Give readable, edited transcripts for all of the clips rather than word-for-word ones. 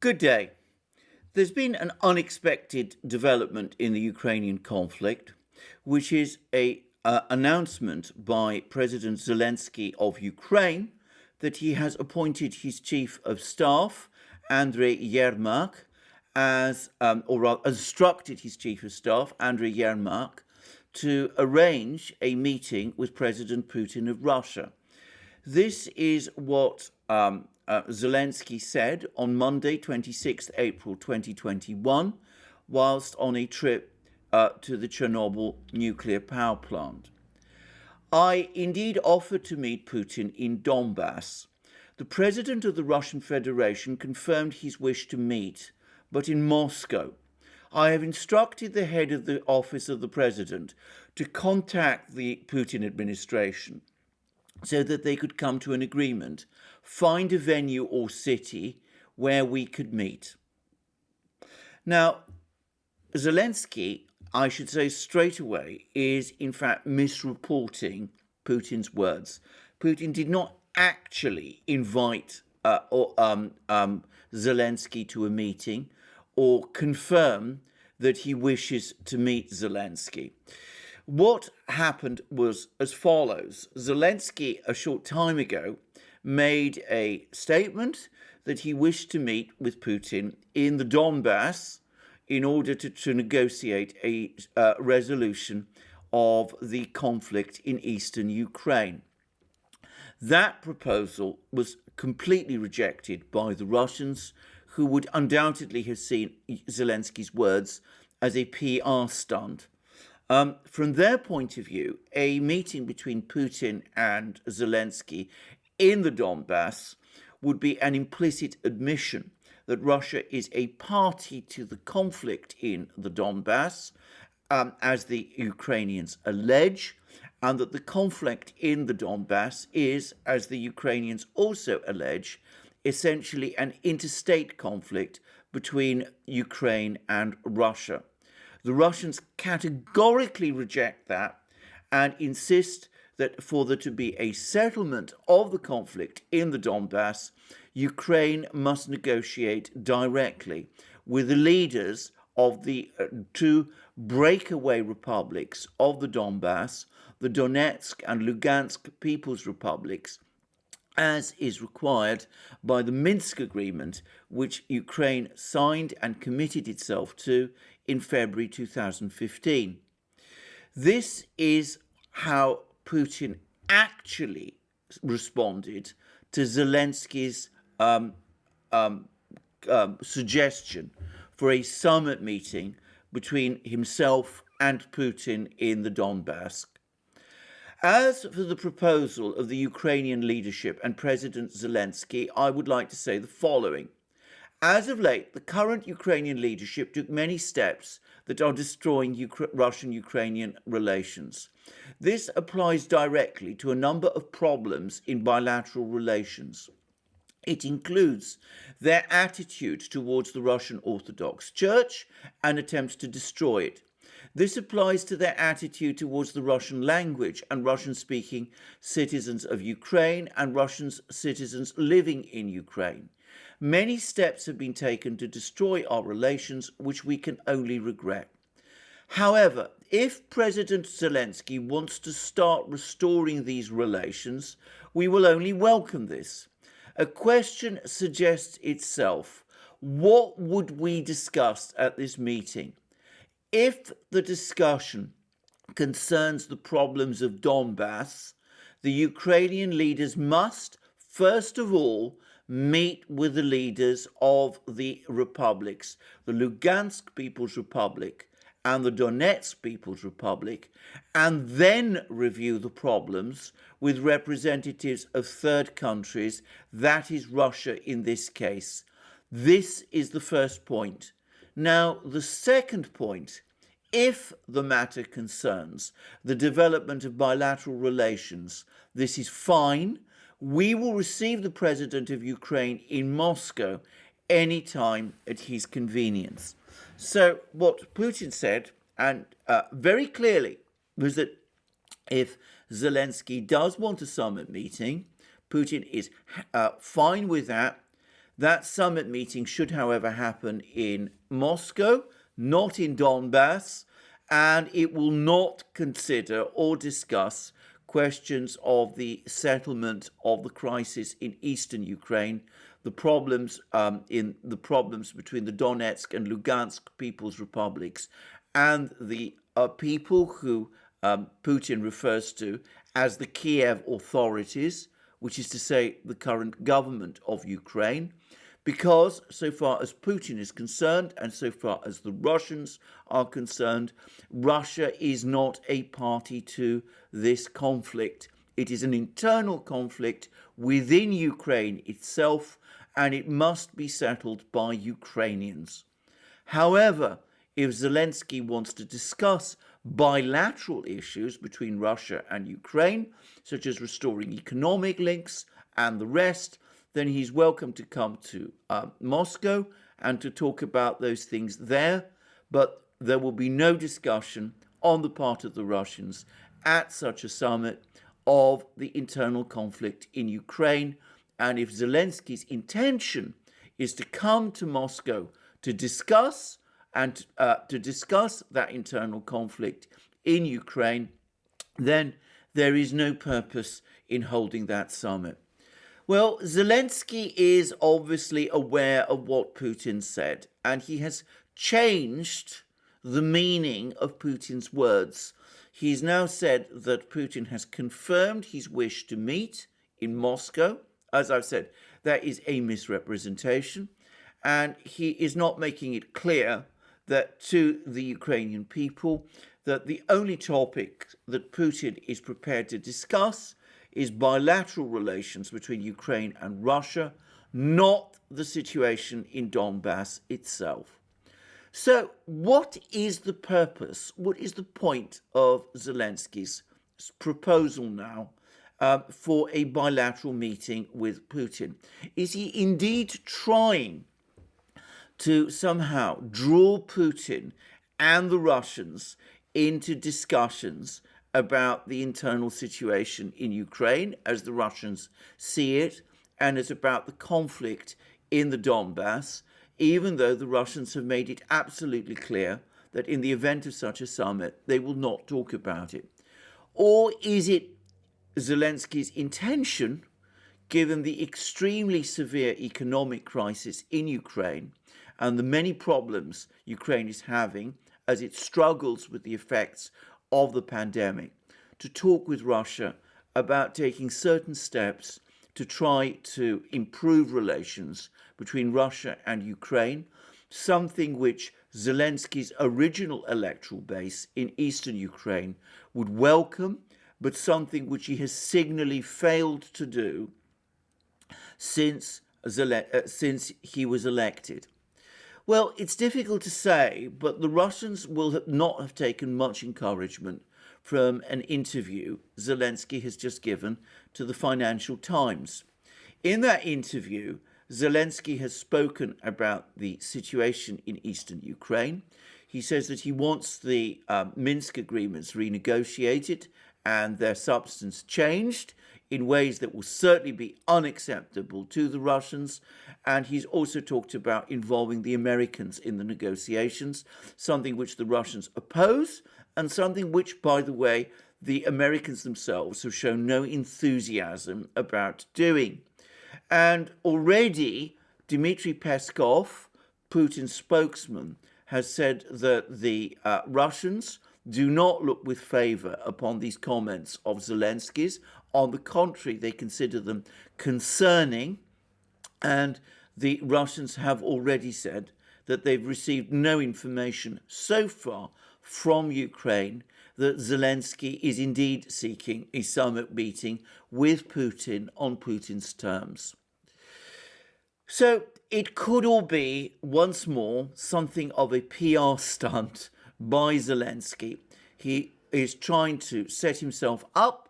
Good day. There's been an unexpected development in the Ukrainian conflict, which is a announcement by President Zelensky of Ukraine that he has appointed his chief of staff, Andrei Yermak, or rather instructed his chief of staff, Andrei Yermak, to arrange a meeting with President Putin of Russia. This is what Zelensky said on Monday, 26th April 2021, whilst on a trip to the Chernobyl nuclear power plant. I indeed offered to meet Putin in Donbass. The president of the Russian Federation confirmed his wish to meet, but in Moscow. I have instructed the head of the office of the president to contact the Putin administration so that they could come to an agreement, find a venue or city where we could meet. Now, Zelensky, I should say straight away, is in fact misreporting Putin's words. Putin did not actually invite Zelensky to a meeting or confirm that he wishes to meet Zelensky. What happened was as follows. Zelensky, a short time ago, made a statement that he wished to meet with Putin in the Donbass in order to negotiate a resolution of the conflict in eastern Ukraine. That proposal was completely rejected by the Russians, who would undoubtedly have seen Zelensky's words as a PR stunt. From their point of view, a meeting between Putin and Zelensky in the Donbass would be an implicit admission that Russia is a party to the conflict in the Donbass, as the Ukrainians allege, and that the conflict in the Donbass is, as the Ukrainians also allege, essentially an interstate conflict between Ukraine and Russia. The Russians categorically reject that and insist that for there to be a settlement of the conflict in the Donbass, Ukraine must negotiate directly with the leaders of the two breakaway republics of the Donbass, the Donetsk and Lugansk People's Republics, as is required by the Minsk Agreement, which Ukraine signed and committed itself to in February 2015. This is how Putin actually responded to Zelensky's suggestion for a summit meeting between himself and Putin in the Donbass. As for the proposal of the Ukrainian leadership and President Zelensky, I would like to say the following. As of late, the current Ukrainian leadership took many steps that are destroying Russian-Ukrainian relations. This applies directly to a number of problems in bilateral relations. It includes their attitude towards the Russian Orthodox Church and attempts to destroy it. This applies to their attitude towards the Russian language and Russian-speaking citizens of Ukraine and Russian citizens living in Ukraine. Many steps have been taken to destroy our relations, which we can only regret. However, if President Zelensky wants to start restoring these relations, we will only welcome this. A question suggests itself. What would we discuss at this meeting? If the discussion concerns the problems of Donbass, the Ukrainian leaders must, first of all, meet with the leaders of the republics, the Lugansk People's Republic and the Donetsk People's Republic, and then review the problems with representatives of third countries, that is Russia in this case. This is the first point. Now, the second point, if the matter concerns the development of bilateral relations, this is fine. We will receive the President of Ukraine in Moscow anytime at his convenience. So what Putin said, and very clearly, was that if Zelensky does want a summit meeting, Putin is fine with that. That summit meeting should, however, happen in Moscow, not in Donbass, and it will not consider or discuss questions of the settlement of the crisis in eastern Ukraine, the problems between the Donetsk and Lugansk People's Republics, and the people who Putin refers to as the Kiev authorities, which is to say the current government of Ukraine, because so far as Putin is concerned and so far as the Russians are concerned, Russia is not a party to this conflict. It is an internal conflict within Ukraine itself, and it must be settled by Ukrainians. However, if Zelensky wants to discuss bilateral issues between Russia and Ukraine, such as restoring economic links and the rest, then he's welcome to come to Moscow and to talk about those things there. But there will be no discussion on the part of the Russians at such a summit of the internal conflict in Ukraine. And if Zelensky's intention is to come to Moscow to discuss that internal conflict in Ukraine, then there is no purpose in holding that summit. Well, Zelensky is obviously aware of what Putin said, and he has changed the meaning of Putin's words. He's now said that Putin has confirmed his wish to meet in Moscow. As I've said, that is a misrepresentation, and he is not making it clear that to the Ukrainian people that the only topic that Putin is prepared to discuss is bilateral relations between Ukraine and Russia, not the situation in Donbass itself. So what is the purpose, what is the point of Zelensky's proposal now for a bilateral meeting with Putin? Is he indeed trying to somehow draw Putin and the Russians into discussions about the internal situation in Ukraine as the Russians see it, and it's about the conflict in the Donbass, even though the Russians have made it absolutely clear that in the event of such a summit, they will not talk about it? Or is it Zelensky's intention, given the extremely severe economic crisis in Ukraine and the many problems Ukraine is having as it struggles with the effects of the pandemic, to talk with Russia about taking certain steps to try to improve relations between Russia and Ukraine, something which Zelensky's original electoral base in eastern Ukraine would welcome, but something which he has signally failed to do since he was elected? Well, it's difficult to say, but the Russians will not have taken much encouragement from an interview Zelensky has just given to the Financial Times. In that interview, Zelensky has spoken about the situation in eastern Ukraine. He says that he wants the Minsk agreements renegotiated and their substance changed in ways that will certainly be unacceptable to the Russians. And he's also talked about involving the Americans in the negotiations, something which the Russians oppose, and something which, by the way, the Americans themselves have shown no enthusiasm about doing. And already Dmitry Peskov, Putin's spokesman, has said that the Russians do not look with favor upon these comments of Zelensky's. On the contrary, they consider them concerning, and the Russians have already said that they've received no information so far from Ukraine that Zelensky is indeed seeking a summit meeting with Putin on Putin's terms. So it could all be, once more, something of a PR stunt by Zelensky. He is trying to set himself up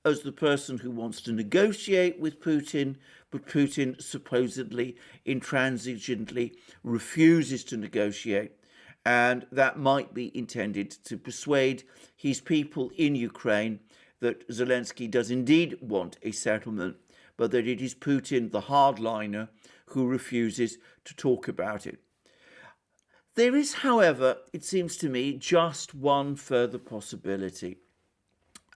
as the person who wants to negotiate with Putin, but Putin supposedly intransigently refuses to negotiate. And that might be intended to persuade his people in Ukraine that Zelensky does indeed want a settlement, but that it is Putin, the hardliner, who refuses to talk about it. There is, however, it seems to me, just one further possibility.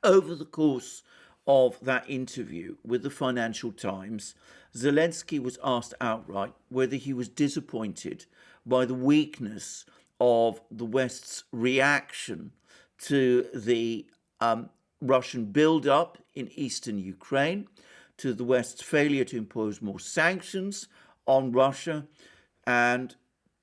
Over the course of that interview with the Financial Times, Zelensky was asked outright whether he was disappointed by the weakness of the West's reaction to the Russian build-up in eastern Ukraine, to the West's failure to impose more sanctions on Russia, and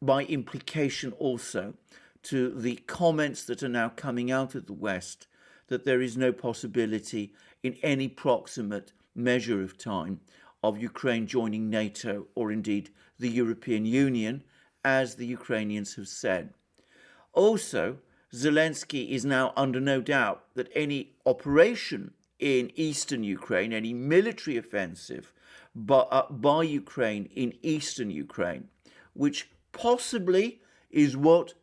by implication also to the comments that are now coming out of the West that there is no possibility in any proximate measure of time of Ukraine joining NATO or indeed the European Union, as the Ukrainians have said. Also, Zelensky is now under no doubt that any operation in eastern Ukraine, any military offensive by Ukraine in eastern Ukraine, which possibly is what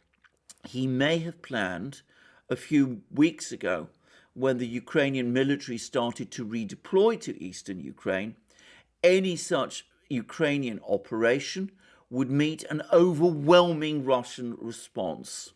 he may have planned a few weeks ago when the Ukrainian military started to redeploy to eastern Ukraine, any such Ukrainian operation would meet an overwhelming Russian response.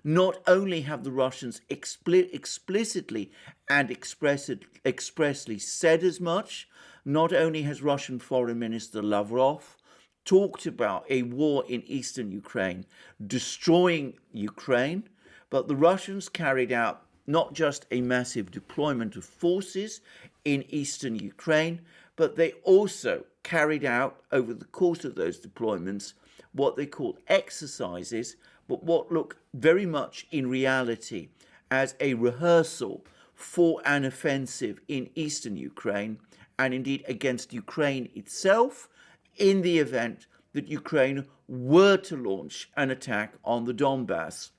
Not only have the Russians explicitly and expressly said as much, not only has Russian Foreign Minister Lavrov talked about a war in eastern Ukraine destroying Ukraine, but the Russians carried out not just a massive deployment of forces in eastern Ukraine, but they also carried out over the course of those deployments what they called exercises, but what look very much in reality as a rehearsal for an offensive in eastern Ukraine, and indeed against Ukraine itself, in the event that Ukraine were to launch an attack on the Donbass.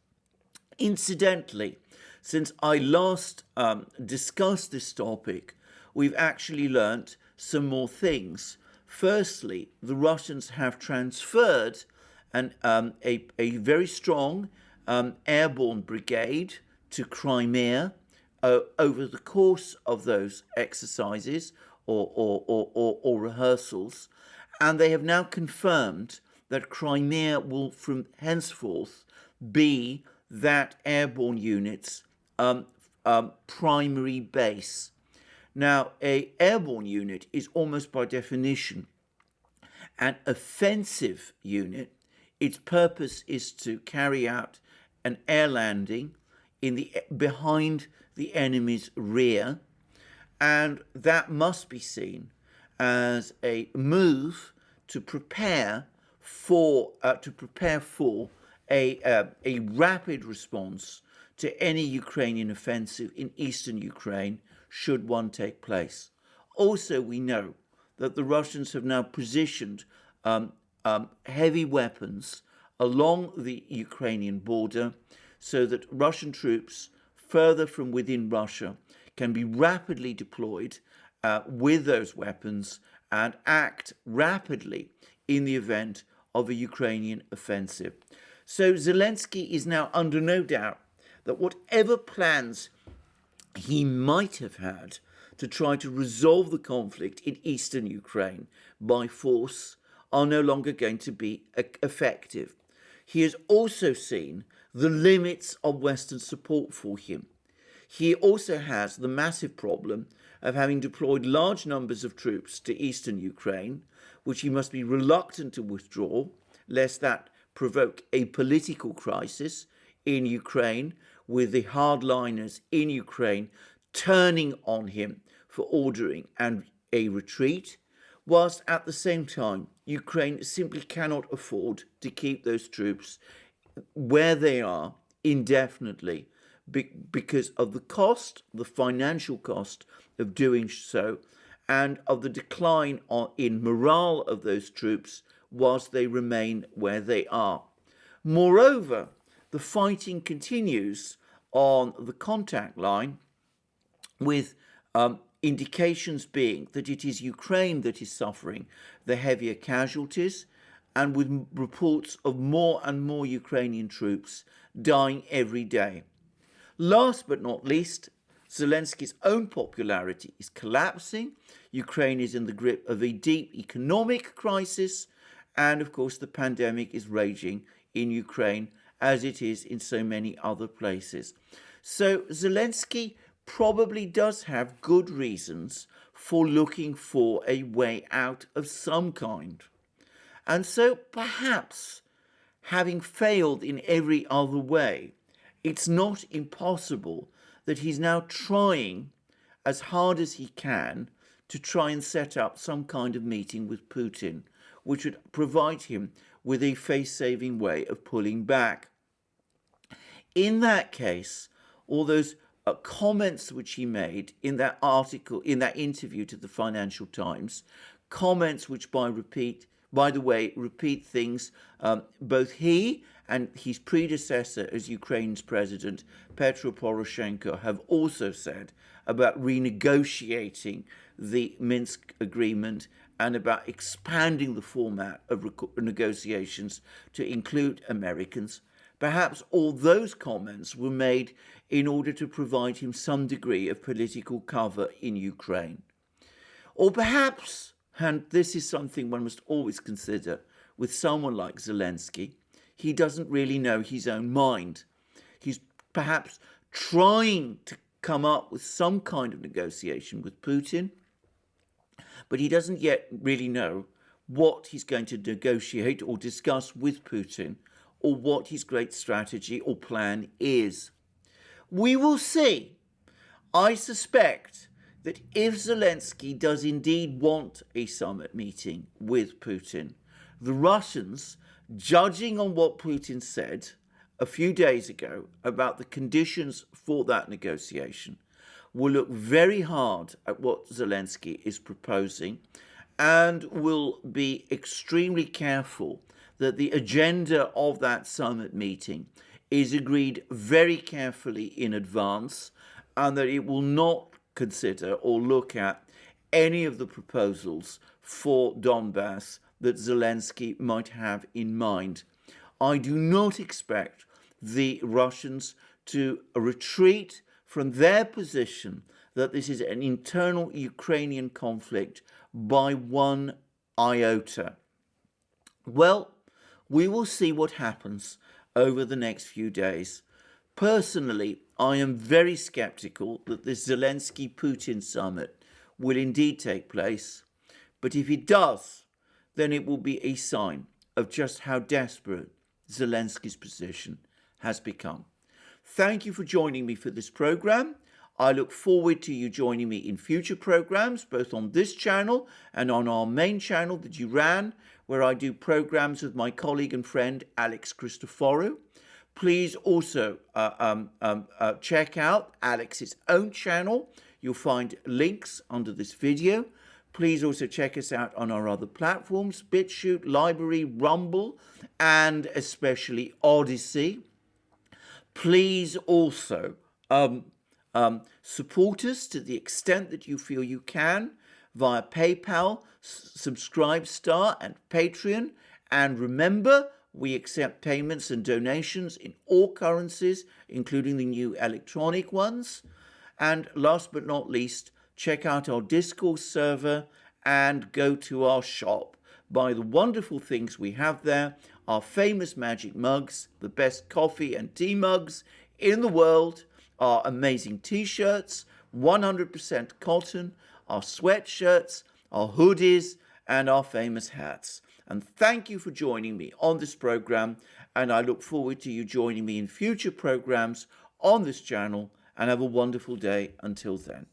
Incidentally, since I last discussed this topic, we've actually learnt some more things. Firstly, the Russians have transferred a very strong airborne brigade to Crimea over the course of those exercises or rehearsals, and they have now confirmed that Crimea will from henceforth be that airborne unit's primary base. Now, an airborne unit is almost by definition an offensive unit. Its purpose is to carry out an air landing behind the enemy's rear, and that must be seen as a move to prepare for a rapid response to any Ukrainian offensive in eastern Ukraine should one take place. Also, we know that the Russians have now positioned heavy weapons along the Ukrainian border so that Russian troops further from within Russia can be rapidly deployed with those weapons and act rapidly in the event of a Ukrainian offensive. So Zelensky is now under no doubt that whatever plans he might have had to try to resolve the conflict in eastern Ukraine by force are no longer going to be effective. He has also seen the limits of Western support for him. He also has the massive problem of having deployed large numbers of troops to eastern Ukraine, which he must be reluctant to withdraw, lest that provoke a political crisis in Ukraine, with the hardliners in Ukraine turning on him for ordering a retreat, whilst at the same time Ukraine simply cannot afford to keep those troops where they are indefinitely because of the cost, the financial cost of doing so, and of the decline in morale of those troops whilst they remain where they are. Moreover, the fighting continues on the contact line, with indications being that it is Ukraine that is suffering the heavier casualties, and with reports of more and more Ukrainian troops dying every day. Last but not least, Zelensky's own popularity is collapsing. Ukraine is in the grip of a deep economic crisis, And of course, the pandemic is raging in Ukraine as it is in so many other places. So Zelensky probably does have good reasons for looking for a way out of some kind. And so perhaps, having failed in every other way, it's not impossible that he's now trying as hard as he can to try and set up some kind of meeting with Putin, which would provide him with a face-saving way of pulling back. In that case, all those comments which he made in that article, in that interview to the Financial Times, comments which by the way, repeat things both he and his predecessor as Ukraine's president, Petro Poroshenko, have also said about renegotiating the Minsk agreement and about expanding the format of negotiations to include Americans. Perhaps all those comments were made in order to provide him some degree of political cover in Ukraine. Or perhaps, and this is something one must always consider with someone like Zelensky, he doesn't really know his own mind. He's perhaps trying to come up with some kind of negotiation with Putin, but he doesn't yet really know what he's going to negotiate or discuss with Putin, or what his great strategy or plan is. We will see. I suspect that if Zelensky does indeed want a summit meeting with Putin, the Russians, judging on what Putin said a few days ago about the conditions for that negotiation, will look very hard at what Zelensky is proposing and will be extremely careful that the agenda of that summit meeting is agreed very carefully in advance, and that it will not consider or look at any of the proposals for Donbass that Zelensky might have in mind. I do not expect the Russians to retreat from their position that this is an internal Ukrainian conflict by one iota. Well, we will see what happens over the next few days. Personally, I am very skeptical that this Zelensky-Putin summit will indeed take place. But if it does, then it will be a sign of just how desperate Zelensky's position has become. Thank you for joining me for this program. I look forward to you joining me in future programs, both on this channel and on our main channel, the Duran, where I do programs with my colleague and friend Alex Christoforou. Please also check out Alex's own channel. You'll find links under this video. Please also check us out on our other platforms, BitChute, Library, Rumble, and especially Odyssey. Please also support us to the extent that you feel you can via PayPal, Subscribestar, and Patreon. And remember, we accept payments and donations in all currencies, including the new electronic ones. And last but not least, check out our Discord server and go to our shop. Buy the wonderful things we have there, our famous magic mugs, the best coffee and tea mugs in the world, our amazing t-shirts, 100% cotton, our sweatshirts, our hoodies, and our famous hats. And thank you for joining me on this program, and I look forward to you joining me in future programs on this channel, and have a wonderful day until then.